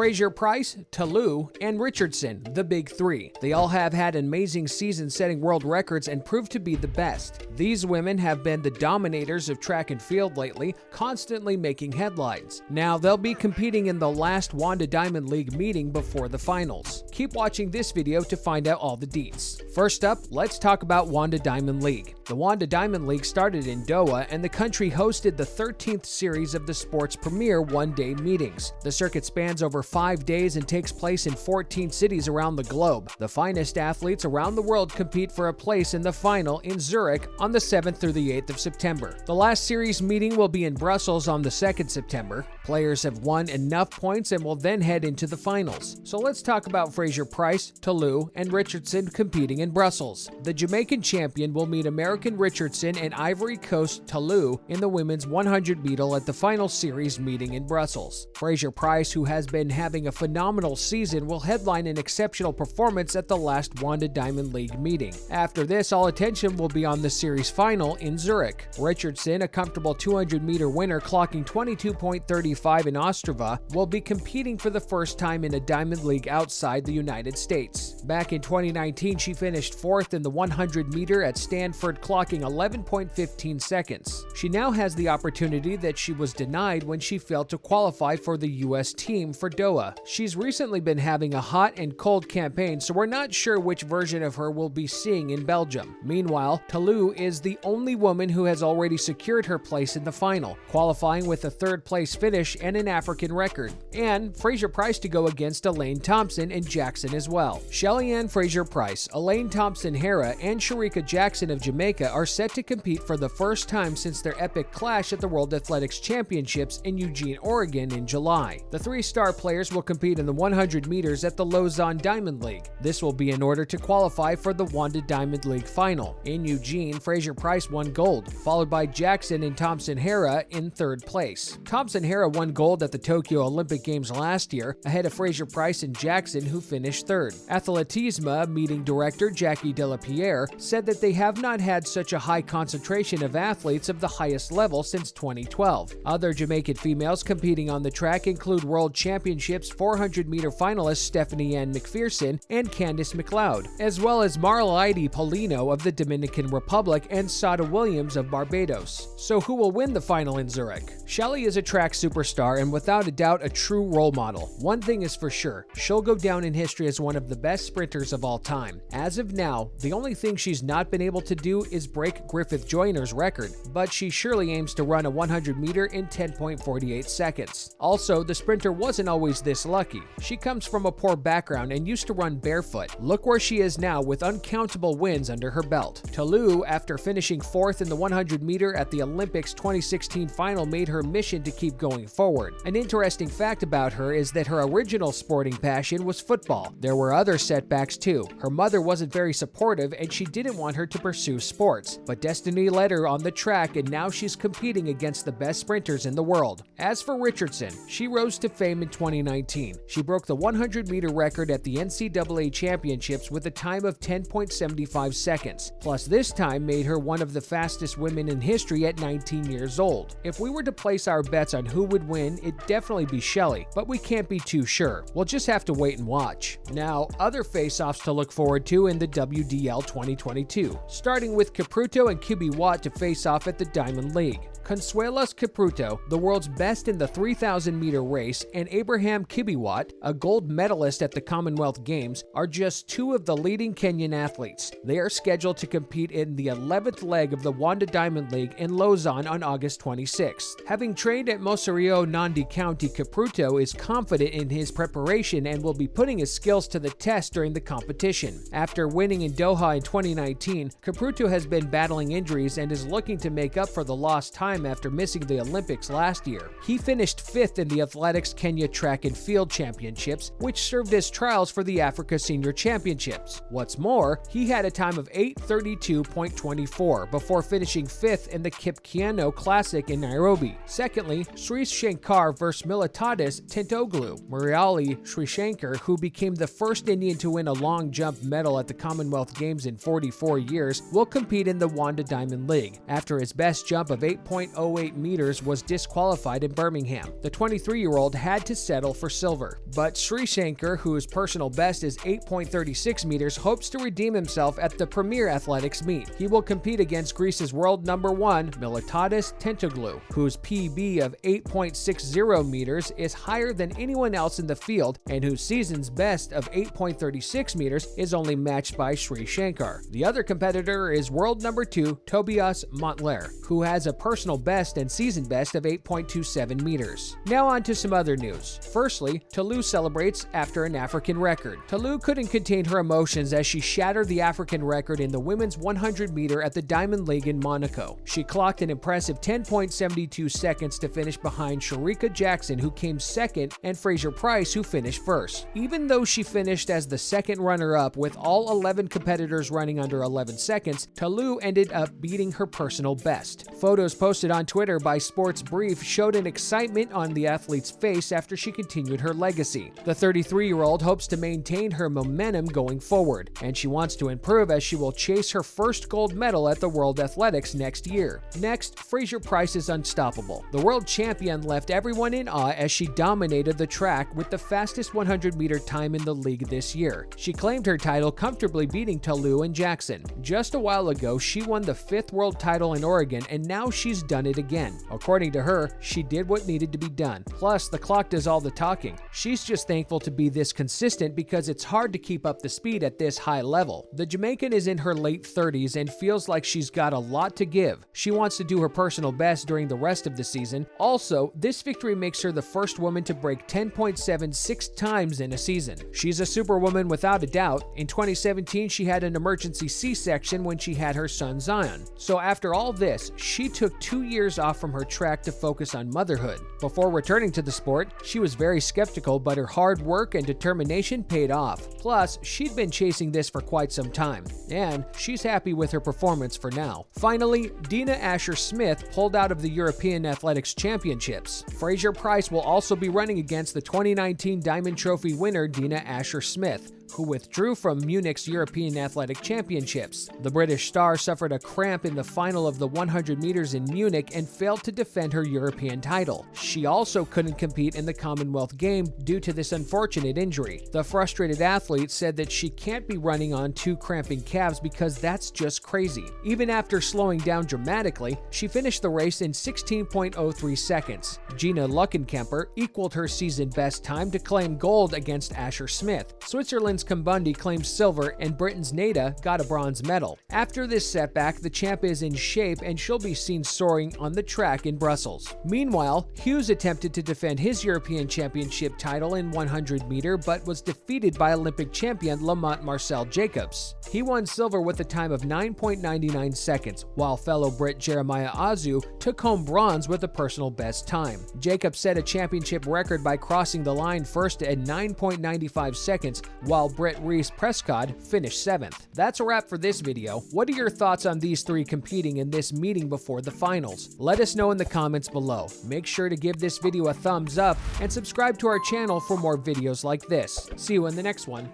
Fraser-Pryce, Toulouse, and Richardson, the big three. They all have had amazing seasons setting world records and proved to be the best. These women have been the dominators of track and field lately, constantly making headlines. Now they'll be competing in the last Wanda Diamond League meeting before the finals. Keep watching this video to find out all the deets. First up, let's talk about Wanda Diamond League. The Wanda Diamond League started in Doha, and the country hosted the 13th series of the sport's premier one-day meetings. The circuit spans over 5 days and takes place in 14 cities around the globe. The finest athletes around the world compete for a place in the final in Zurich on the 7th through the 8th of September. The last series meeting will be in Brussels on the 2nd September. Players have won enough points and will then head into the finals. So let's talk about Fraser-Pryce, Toulouse, and Richardson competing in Brussels. The Jamaican champion will meet American Richardson and Ivory Coast Toulouse in the women's 100 meter at the final series meeting in Brussels. Fraser-Pryce, who has been having a phenomenal season, will headline an exceptional performance at the last Wanda Diamond League meeting. After this, all attention will be on the series final in Zurich. Richardson, a comfortable 200 meter winner clocking 22.35 in Ostrava, will be competing for the first time in a Diamond League outside the United States. Back in 2019, she finished 4th in the 100 meter at Stanford, clocking 11.15 seconds. She now has the opportunity that she was denied when she failed to qualify for the U.S. team for Doha. She's recently been having a hot and cold campaign, so we're not sure which version of her we'll be seeing in Belgium. Meanwhile, Toulouse is the only woman who has already secured her place in the final, qualifying with a 3rd place finish and an African record. And Fraser-Pryce to go against Elaine Thompson and Jackson as well. Shelly-Ann Fraser-Pryce, Elaine Thompson-Herah, and Shericka Jackson of Jamaica are set to compete for the first time since their epic clash at the World Athletics Championships in Eugene, Oregon in July. The 3 star players will compete in the 100 meters at the Lausanne Diamond League. This will be in order to qualify for the Wanda Diamond League final. In Eugene, Fraser-Pryce won gold, followed by Jackson and Thompson-Herah in 3rd place. Thompson-Herah won gold at the Tokyo Olympic Games last year, ahead of Fraser-Pryce and Jackson, who finished 3rd. Athletisme meeting director Jackie Delapierre said that they have not had such a high concentration of athletes of the highest level since 2012. Other Jamaican females competing on the track include World Championships 400 meter finalists Stephanie Ann McPherson and Candice McLeod, as well as Marlaide Polino of the Dominican Republic and Sada Williams of Barbados. So who will win the final in Zurich? Shelly is a track superstar and without a doubt a true role model. One thing is for sure, she'll go down in history as one of the best sprinters of all time. As of now, the only thing she's not been able to do is break Griffith Joyner's record, but she surely aims to run a 100 meter in 10.48 seconds. Also, the sprinter wasn't always this lucky. She comes from a poor background and used to run barefoot. Look where she is now with uncountable wins under her belt. Toulouse, after finishing 4th in the 100 meter at the Olympics 2016 final, made her mission to keep going forward. An interesting fact about her is that her original sporting passion was football. There were other setbacks too. Her mother wasn't very supportive and she didn't want her to pursue sports, but destiny led her on the track and now she's competing against the best sprinters in the world. As for Richardson, she rose to fame in 2019. She broke the 100 meter record at the NCAA Championships with a time of 10.75 seconds, plus this time made her one of the fastest women in history at 19 years old. If we were to place our bets on who would win, it'd definitely be Shelly, but we can't be too sure. We'll just have to wait and watch. Now, other face-offs to look forward to in the WDL 2022, starting with Caputo and Kibi Watt to face off at the Diamond League. Consuelos Caputo, the world's best in the 3,000 meter race, and Abraham Kibiwott, a gold medalist at the Commonwealth Games, are just 2 of the leading Kenyan athletes. They are scheduled to compete in the 11th leg of the Wanda Diamond League in Lausanne on August 26th. Having trained at Moserio, Nandi County, Caputo is confident in his preparation and will be putting his skills to the test during the competition. After winning in Doha in 2019, Caputo has been battling injuries and is looking to make up for the lost time after missing the Olympics last year. He finished 5th in the Athletics Kenya Track and Field Championships, which served as trials for the Africa Senior Championships. What's more, he had a time of 8:32.24 before finishing 5th in the Kipkeino Classic in Nairobi. Secondly, Sri Shankar vs. Militatis Tentoglu. Muriali Srishankar, who became the first Indian to win a long jump medal at the Commonwealth Games in 44 years, will compete in the Wanda Diamond League after his best jump of 8.08 meters was disqualified in Birmingham. The 23-year-old had to settle settle for silver. But Sha'Carri, whose personal best is 8.36 meters, hopes to redeem himself at the Premier Athletics meet. He will compete against Greece's world number 1, Miltiades Tentoglou, whose PB of 8.60 meters is higher than anyone else in the field and whose season's best of 8.36 meters is only matched by Sha'Carri. The other competitor is world number 2, Tobias Montler, who has a personal best and season best of 8.27 meters. Now on to some other news. Firstly, Talou celebrates after an African record. Talou couldn't contain her emotions as she shattered the African record in the women's 100 meter at the Diamond League in Monaco. She clocked an impressive 10.72 seconds to finish behind Shericka Jackson, who came second, and Fraser-Pryce, who finished first. Even though she finished as the second runner-up with all 11 competitors running under 11 seconds, Talou ended up beating her personal best. Photos posted on Twitter by Sports Brief showed an excitement on the athlete's face after she continued her legacy. The 33-year-old hopes to maintain her momentum going forward, and she wants to improve as she will chase her first gold medal at the World Athletics next year. Next, Fraser-Pryce is unstoppable. The world champion left everyone in awe as she dominated the track with the fastest 100-meter time in the league this year. She claimed her title, comfortably beating Talou and Jackson. Just a while ago, she won the 5th world title in Oregon, and now she's done it again. According to her, she did what needed to be done. Plus, the clock does all the talking. She's just thankful to be this consistent because it's hard to keep up the speed at this high level. The Jamaican is in her late 30s and feels like she's got a lot to give. She wants to do her personal best during the rest of the season. Also, this victory makes her the first woman to break 10.76 times in a season. She's a superwoman without a doubt. In 2017, she had an emergency C-section when she had her son Zion. So after all this, she took 2 years off from her track to focus on motherhood. Before returning to the sport, she was very skeptical, but her hard work and determination paid off. Plus, she'd been chasing this for quite some time, and she's happy with her performance for now. Finally, Dina Asher-Smith pulled out of the European Athletics Championships. Fraser-Pryce will also be running against the 2019 Diamond Trophy winner Dina Asher-Smith, who withdrew from Munich's European Athletic Championships. The British star suffered a cramp in the final of the 100 meters in Munich and failed to defend her European title. She also couldn't compete in the Commonwealth Games due to this unfortunate injury. The frustrated athlete said that she can't be running on 2 cramping calves because that's just crazy. Even after slowing down dramatically, she finished the race in 16.03 seconds. Gina Luckenkemper equaled her season best time to claim gold against Asher-Smith. Switzerland's Kambundi claimed silver, and Britain's Nada got a bronze medal. After this setback, the champ is in shape and she'll be seen soaring on the track in Brussels. Meanwhile, Hughes attempted to defend his European Championship title in 100 meter but was defeated by Olympic champion Lamont Marcel Jacobs. He won silver with a time of 9.99 seconds, while fellow Brit Jeremiah Azu took home bronze with a personal best time. Jacobs set a championship record by crossing the line first at 9.95 seconds, while Brit Reese Prescott finished 7th. That's a wrap for this video. What are your thoughts on these 3 competing in this meeting before the finals? Let us know in the comments below. Make sure to give this video a thumbs up and subscribe to our channel for more videos like this. See you in the next one.